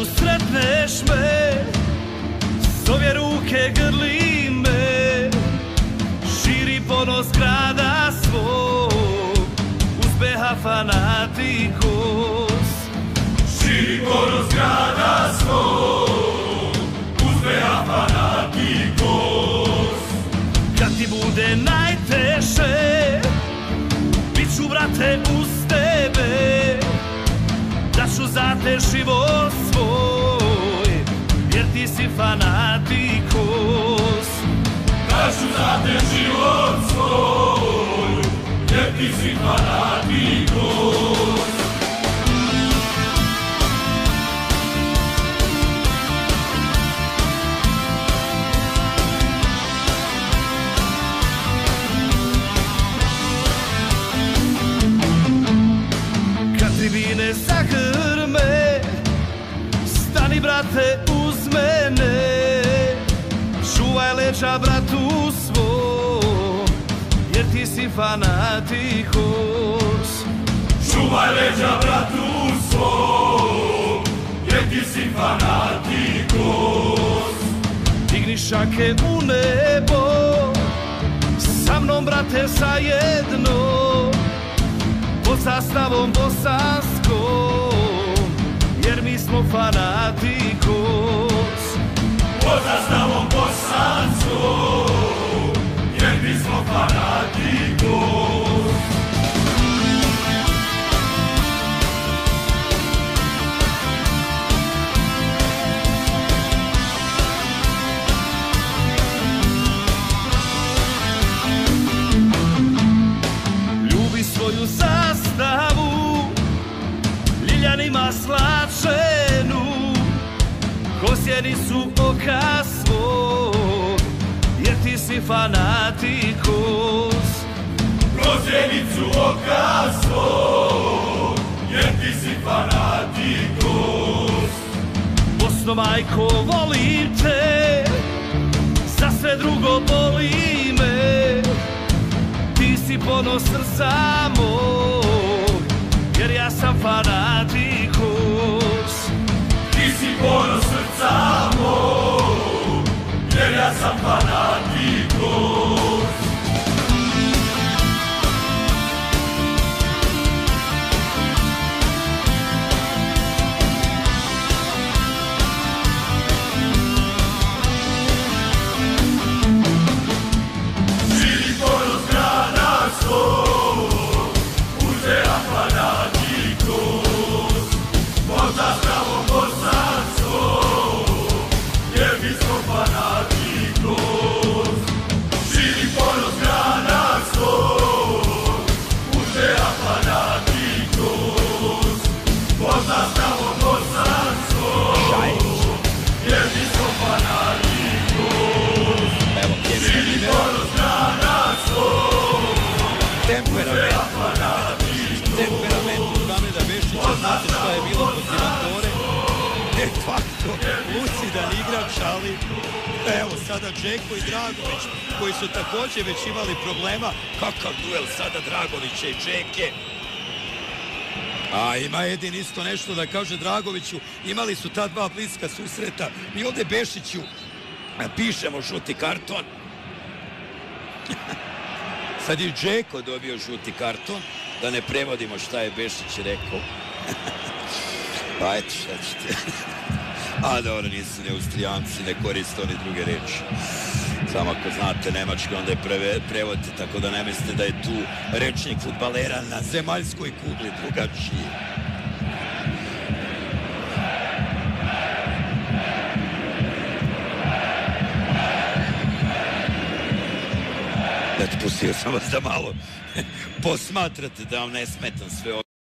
sretneš me, s obje ruke grli me, širi ponos grada svog, uspeha fanatikos. Širi ponos grada svog, uspeha fanatikos. Kad ti bude najteže, bit ću, brate, uz tebe, daću za te život svoj, jer ti si fanatikos. Daću za te život svoj, jer ti si fanatikos. Tribine zagrme, stani, brate, uz mene, čuvaj leđa bratu svom, jer ti si fanatikos. Čuvaj leđa bratu svom, jer ti si fanatikos. Digni šake u nebo, sa mnom, brate, zajedno, pod zastavom bosanskom, jer mi smo fanatikos. Pod zastavom bosanskom, jer mi smo fanatikos. Ljubi svoju zastavu, ljiljanima slačenu, ko sjenicu oka svog, jer ti si fanatikos. Ko sjenicu oka svog, jer ti si fanatikos. Bosno, majko, volim te, za sve drugo boli me, ti si ponos srca mog, jer ja sam fanatikos. Ti si ponos srca mog, jer ja sam fanatikos. Širi ponos grada svog, uspeha fanatikos. Pod zastavom bosanskom, jer mi smo fanatikos. Širi ponos grada svog, uspeha fanatikos. Pod zastavom bosanskom, jer mi smo fanatikos. Širi ponos grada svog, uspeha fanatikos. Temperament Muhameda Bešića, znate šta je bilo kod Divantore? De facto, lucidan igrač, ali evo sada Džeko i Dragović, koji su takođe već imali problema. Kakav duel sada Dragovića i Džeke. A ima Edin isto nešto da kaže Dragoviću, imali su ta dva bliska susreta. Mi ovde Bešiću pišemo žuti karton. Sad je Džeko dobio žuti karton, da ne prevodimo šta je Bešić rekao. Pa eto, šta ćete. A dobro, nisu ni Austrijanci, ne koriste oni druge reči. Samo ako znate nemački, onda je prevodite, tako da ne mislite da je tu rečnik fudbalera na zemaljskoj kugli drugačiji. Eto, pustio sam vas da malo posmatrate, da vam ne smetam sve ovo.